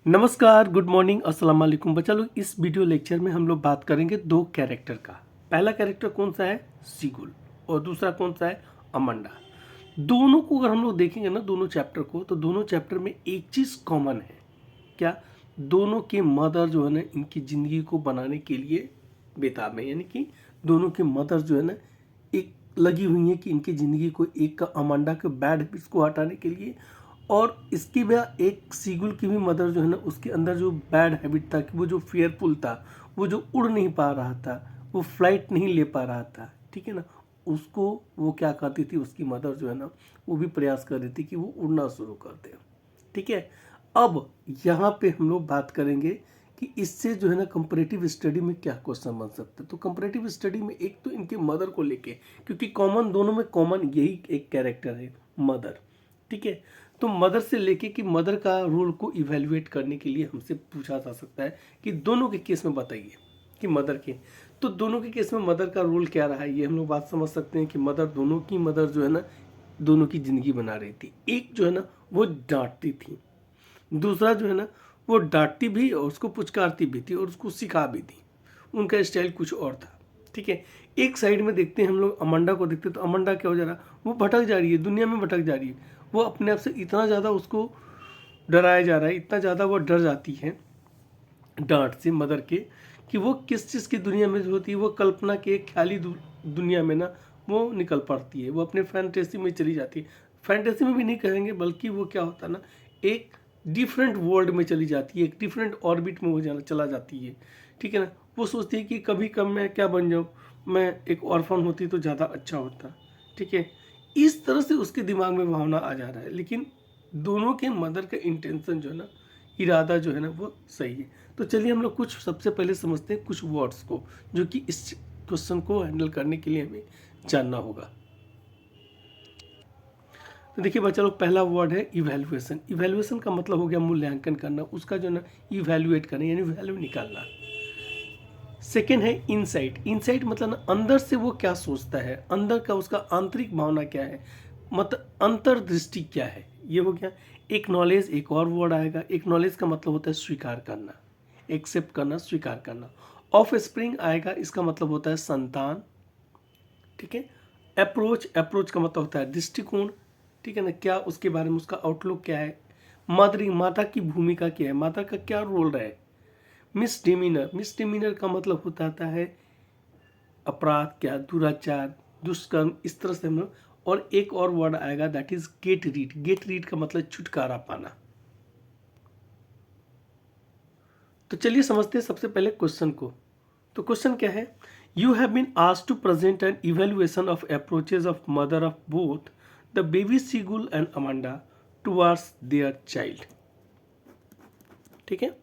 नमस्कार, good morning, अस्सलाम वालेकुम बच्चा लोग। इस वीडियो लेक्चर में हम लोग बात करेंगे दो कैरेक्टर का। पहला कैरेक्टर कौन सा है? सीगुल। और दूसरा कौन सा है? अमांडा। दोनों को अगर हम लोग देखेंगे ना, दोनों चैप्टर को, तो दोनों चैप्टर में एक चीज़ कॉमन है। क्या? दोनों के मदर जो है ना, इनकी ज़िंदगी को बनाने के लिए बेताब है। यानी कि दोनों के मदर जो है ना, एक लगी हुई है कि इनकी ज़िंदगी को, एक का अमांडा के बैड हैबिट्स को हटाने के लिए, और इसकी भी एक सीगुल की भी मदर जो है ना, उसके अंदर जो बैड हैबिट था कि वो जो फेयरफुल था, वो जो उड़ नहीं पा रहा था, वो फ्लाइट नहीं ले पा रहा था, ठीक है ना, उसको वो क्या करती थी, उसकी मदर जो है ना, वो भी प्रयास कर रही थी कि वो उड़ना शुरू कर दे। ठीक है। अब यहाँ पे हम लोग बात करेंगे कि इससे जो है ना, कंपैरेटिव स्टडी में क्या क्वेश्चन बन सकते हैं। तो कंपैरेटिव स्टडी में एक तो इनके मदर को लेके, क्योंकि कॉमन, दोनों में कॉमन यही एक कैरेक्टर है, मदर। ठीक है। तो मदर से लेके कि मदर का रोल को इवेल्युएट करने के लिए हमसे पूछा जा सकता है कि दोनों के केस में बताइए कि मदर के, तो दोनों के केस में मदर का रोल क्या रहा है, ये हम लोग बात समझ सकते हैं कि मदर, दोनों की मदर जो है ना, दोनों की ज़िंदगी बना रही थी। एक जो है ना, वो डांटती थी, दूसरा जो है ना, वो डांटती भी और उसको पुचकारती भी थी और उसको सिखा भी थी। उनका स्टाइल कुछ और था। ठीक है। एक साइड में देखते हैं हम लोग, अमांडा को देखते हैं, तो अमांडा क्या हो जा रहा, वो भटक जा रही है, दुनिया में भटक जा रही है। वो अपने आप से इतना ज़्यादा उसको डराया जा रहा है, इतना ज़्यादा वो डर जाती है डांट से मदर के, कि वो किस चीज़ की दुनिया में जो होती है, वो कल्पना के ख्याली दुनिया में ना वो निकल पड़ती है, वो अपने फैंटेसी में चली जाती है। फैंटेसी में भी नहीं कहेंगे, बल्कि वो क्या होता है ना, एक डिफरेंट वर्ल्ड में चली जाती है, एक डिफरेंट ऑर्बिट में वो चला जाती है। ठीक है ना। वो सोचती है कि कभी कब मैं क्या बन जाऊँ, मैं एक ऑर्फन होती तो ज़्यादा अच्छा होता। ठीक है। इस तरह से उसके दिमाग में भावना आ जा रहा है, लेकिन दोनों के मदर का इंटेंशन जो है ना, इरादा जो है ना, वो सही है। तो चलिए हम लोग कुछ सबसे पहले समझते हैं कुछ वर्ड्स को, जो कि इस क्वेश्चन को हैंडल करने के लिए हमें जानना होगा। तो देखिए बच्चा लोग, पहला वर्ड है इवैल्यूएशन। इवैल्यूएशन का मतलब हो गया मूल्यांकन करना, उसका जो ना इवैल्यूएट करना, यानी वैल्यू निकालना। सेकेंड है इनसाइट। इनसाइट मतलब ना, अंदर से वो क्या सोचता है, अंदर का उसका आंतरिक भावना क्या है, मतलब अंतर्दृष्टि क्या है, ये हो गया। एक नॉलेज, एक और वर्ड आएगा। एक नॉलेज का मतलब होता है स्वीकार करना, एक्सेप्ट करना, स्वीकार करना। ऑफ स्प्रिंग आएगा, इसका मतलब होता है संतान। ठीक है। अप्रोच, अप्रोच का मतलब होता है दृष्टिकोण। ठीक है ना, क्या उसके बारे में, उसका आउटलुक क्या है। मदरिंग, माता की भूमिका क्या है, माता का क्या रोल रहा है। मिसडिमीनर, मिसडिमीनर का मतलब होता है अपराध, क्या, दुराचार, दुष्कर्म, इस तरह से हम लोग। और एक और वर्ड आएगा, that is get rid. Get rid का मतलब छुटकारा पाना। तो चलिए समझते हैं सबसे पहले क्वेश्चन को। तो क्वेश्चन क्या है? You have been asked to present an evaluation of approaches of mother of both the baby seagull and Amanda towards their child. ठीक है।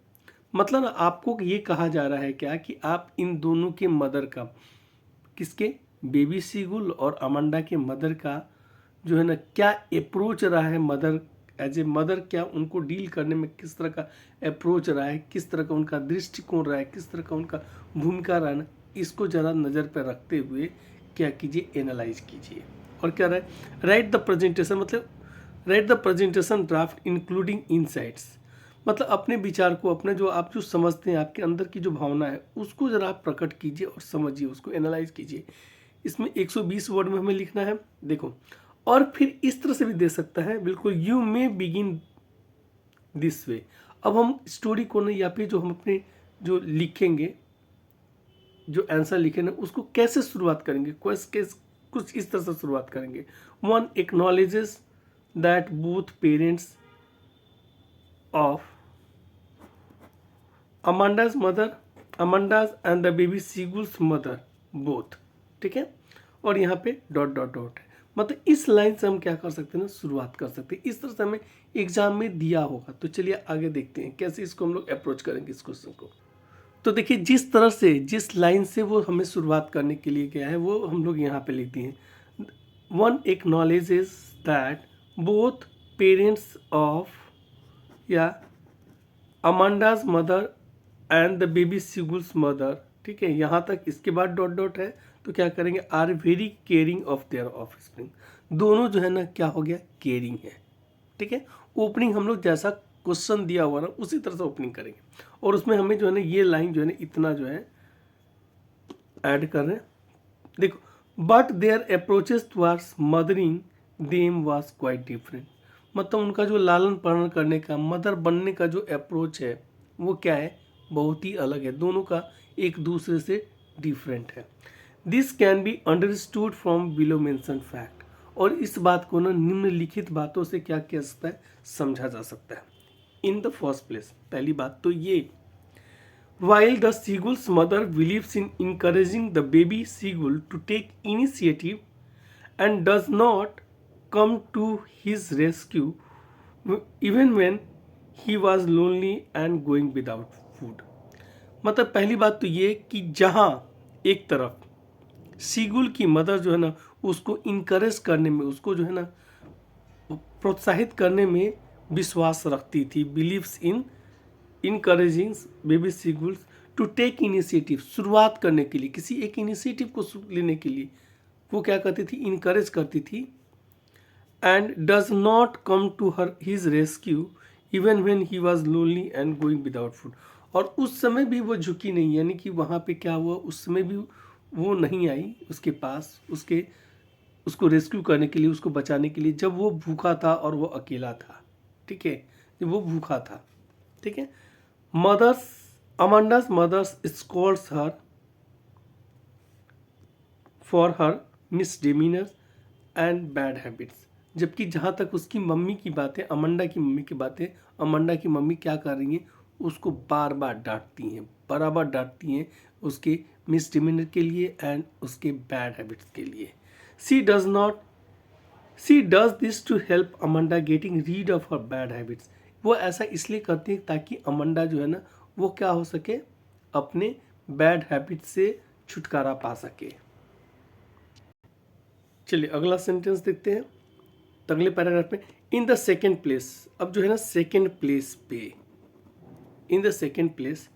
मतलब ना, आपको ये कहा जा रहा है क्या, कि आप इन दोनों के मदर का, किसके, बेबी सीगुल और अमांडा के मदर का जो है ना, क्या अप्रोच रहा है, मदर एज ए मदर, क्या उनको डील करने में किस तरह का अप्रोच रहा है, किस तरह का उनका दृष्टिकोण रहा है, किस तरह का उनका भूमिका रहा है ना, इसको ज़रा नज़र पर रखते हुए क्या कीजिए, एनालाइज कीजिए। और क्या रहा है, राइट द प्रेजेंटेशन, मतलब right the presentation draft including insights. मतलब अपने विचार को, अपने जो आप जो समझते हैं, आपके अंदर की जो भावना है, उसको ज़रा आप प्रकट कीजिए और समझिए, उसको एनालाइज कीजिए। इसमें 120 वर्ड में हमें लिखना है, देखो। और फिर इस तरह से भी दे सकता है, बिल्कुल, you may begin this way. अब हम स्टोरी को ना, या फिर जो हम अपने जो लिखेंगे, जो आंसर लिखे ना, उसको कैसे शुरुआत करेंगे, कुछ इस तरह से शुरुआत करेंगे। One acknowledges that both parents of Amanda's mother, Amanda's and the baby seagull's mother both. ठीक है। और यहाँ पे डॉट डॉट डॉट है। मतलब इस लाइन से हम क्या कर सकते हैं ना, शुरुआत कर सकते हैं। इस तरह से हमें एग्जाम में दिया होगा। तो चलिए आगे देखते हैं कैसे इसको हम लोग अप्रोच करेंगे इस क्वेश्चन को। तो देखिए, जिस तरह से, जिस लाइन से वो हमें शुरुआत करने के लिए गया है, वो हम लोग यहाँ पे लिखते हैं। One acknowledges that both parents of, या Amanda's mother and the baby seagull's mother. ठीक है, यहाँ तक। इसके बाद डॉट डॉट है, तो क्या करेंगे, are very caring of their offspring. दोनों जो है ना, क्या हो गया, केयरिंग है। ठीक है। ओपनिंग हम लोग जैसा क्वेश्चन दिया हुआ ना उसी तरह से ओपनिंग करेंगे, और उसमें हमें जो है ना ये लाइन जो है ना इतना जो है ऐड कर रहे हैं। देखो, but their approaches towards mothering them was quite different, मतलब उनका जो लालन पालन करने का, मदर बनने का जो अप्रोच है वो क्या है, बहुत ही अलग है, दोनों का एक दूसरे से डिफरेंट है। This can be understood from below mention fact, और इस बात को ना निम्नलिखित बातों से क्या किया जा सकता है, समझा जा सकता है। इन द फर्स्ट प्लेस, पहली बात तो ये, while the seagull's mother believes in encouraging the baby seagull to take initiative and does not come to his rescue even when he was lonely and going without food। मतलब पहली बात तो ये कि जहाँ एक तरफ सीगुल की मदर जो है ना उसको इनकरेज करने में, उसको जो है ना प्रोत्साहित करने में विश्वास रखती थी, believes in encouraging baby seagulls to take initiative, शुरुआत करने के लिए, किसी एक इनिशिएटिव को लेने के लिए वो क्या करती थी, इनकरेज करती थी। And does not come to her his rescue even when he was lonely and going without food, और उस समय भी वो झुकी नहीं, यानी कि वहाँ पे क्या हुआ, उस समय भी वो नहीं आई उसके पास, उसको रेस्क्यू करने के लिए, उसको बचाने के लिए, जब वो भूखा था और वो अकेला था। ठीक है, जब वो भूखा था। ठीक है, अमांडा's mother scolds her for her misdemeanors and bad habits, जबकि जहाँ तक उसकी मम्मी की बात है, अमांडा की मम्मी की बात है, अमांडा की मम्मी क्या कर रही हैं, उसको बार बार डांटती हैं, बराबर डांटती हैं उसके मिसडिमीनर के लिए एंड उसके बैड हैबिट्स के लिए। She does this to help Amanda getting rid of her bad habits, वो ऐसा इसलिए करती है ताकि अमांडा जो है ना वो क्या हो सके, अपने बैड हैबिट से छुटकारा पा सके। चलिए अगला सेंटेंस देखते हैं अगले पैराग्राफ में। इन द सेकेंड प्लेस, अब जो है ना सेकेंड प्लेस पे, in the second place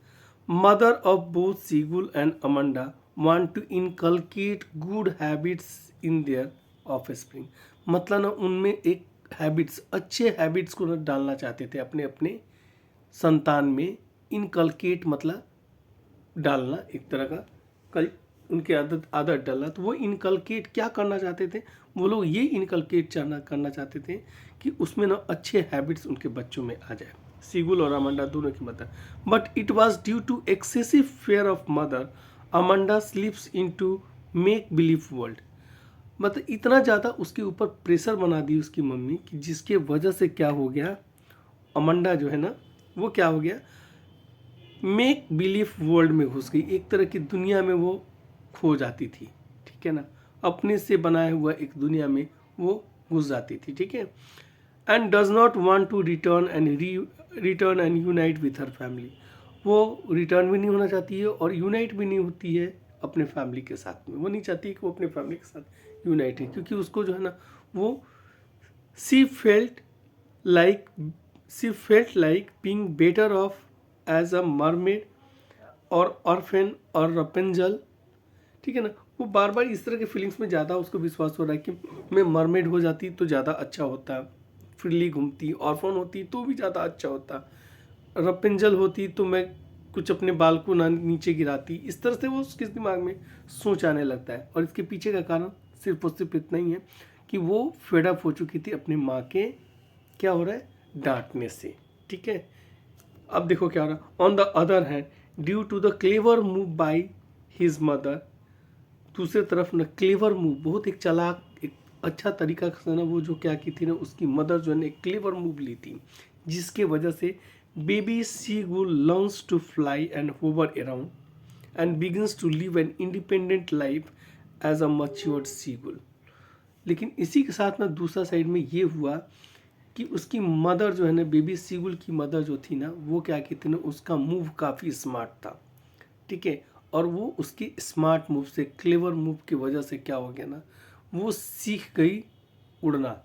mother of both seagull and Amanda want to inculcate good habits in their offspring, मतलब ना उनमें एक हैबिट्स, अच्छे हैबिट्स को ना डालना चाहते थे अपने अपने संतान में। इनकलकेट मतलब डालना, एक तरह का कल उनके आदत डालना, तो वो इनकलकेट क्या करना चाहते थे, वो लोग ये इनकलकेट करना चाहते थे कि उसमें ना अच्छे हैबिट्स उनके बच्चों में आ जाए, सीगुल और अमांडा दोनों की mother. But it was due to excessive fear of mother Amanda slips into make believe world, मतलब इतना ज़्यादा उसके ऊपर प्रेशर बना दी उसकी मम्मी कि जिसके वजह से क्या हो गया, अमांडा जो है ना वो क्या हो गया, मेक बिलीफ वर्ल्ड में घुस गई, एक तरह की दुनिया में वो खो जाती थी। ठीक है ना, अपने से बनाया हुआ एक दुनिया में वो घुस जाती थी। ठीक है, and does not want to return and unite with her family, वो रिटर्न भी नहीं होना चाहती है और यूनाइट भी नहीं होती है अपने फैमिली के साथ में, वो नहीं चाहती कि वो अपने फैमिली के साथ यूनाइट है, क्योंकि उसको जो है ना वो she felt like being better off as a mermaid और ऑर्फेन और रपेंजल। ठीक है ना, वो बार बार इस तरह के फीलिंग्स में ज़्यादा उसको विश्वास हो रहा है कि मैं मरमेड हो जाती तो ज़्यादा अच्छा होता, फ्रीली घूमती, ऑर्फन होती तो भी ज़्यादा अच्छा होता, रपेंजल होती तो मैं कुछ अपने बाल को ना नीचे गिराती। इस तरह से वो उसके दिमाग में सोच आने लगता है, और इसके पीछे का कारण सिर्फ और सिर्फ इतना ही है कि वो फेडअप हो चुकी थी अपने माँ के क्या हो रहा है, डांटने से। ठीक है, अब देखो क्या हो रहा है। On the other hand, due to the clever move by his mother, दूसरे तरफ न क्लेवर मूव, बहुत एक चालाक, एक अच्छा तरीका से ना वो जो क्या की थी ना उसकी मदर जो है ना एक क्लेवर मूव ली थी, जिसके वजह से baby seagull learns to fly and hover around and begins to live an independent life as a matured seagull. लेकिन इसी के साथ ना दूसरा साइड में ये हुआ कि उसकी मदर जो है ना, बेबी सीगुल की मदर जो थी ना, वो क्या की थी ना, उसका मूव काफ़ी स्मार्ट था। ठीक है, और वो उसके स्मार्ट मूव से, क्लेवर मूव की वजह से क्या हो गया ना, वो सीख गई उड़ना,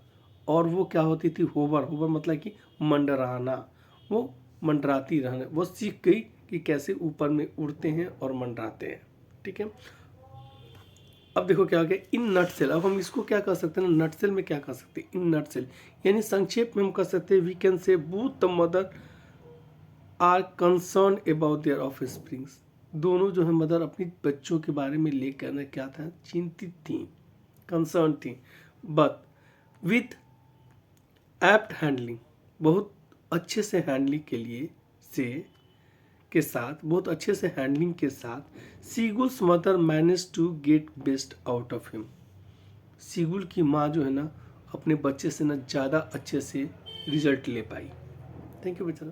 और वो क्या होती थी, होवर मतलब कि मंडराना, वो मंडराती रहना, वो सीख गई कि कैसे ऊपर में उड़ते हैं और मंडराते हैं। ठीक है, अब देखो क्या हो गया, इन नटसेल। अब हम इसको क्या कर सकते हैं ना, नटसेल में क्या कर सकते हैं, इन नटसेल यानी संक्षेप में हम कर सकते हैं, we can say both the mother are concern about their offsprings. दोनों जो है मदर अपनी बच्चों के बारे में लेकर क्या था, चिंतित थी, कंसर्न थी, बट विथ एप्ट हैंडलिंग, बहुत अच्छे से हैंडलिंग के लिए से के साथ, बहुत अच्छे से हैंडलिंग के साथ seagull's mother manage to get best out of him. Seagull की माँ जो है ना अपने बच्चे से ना ज़्यादा अच्छे से रिजल्ट ले पाई। थैंक यू बच्चा।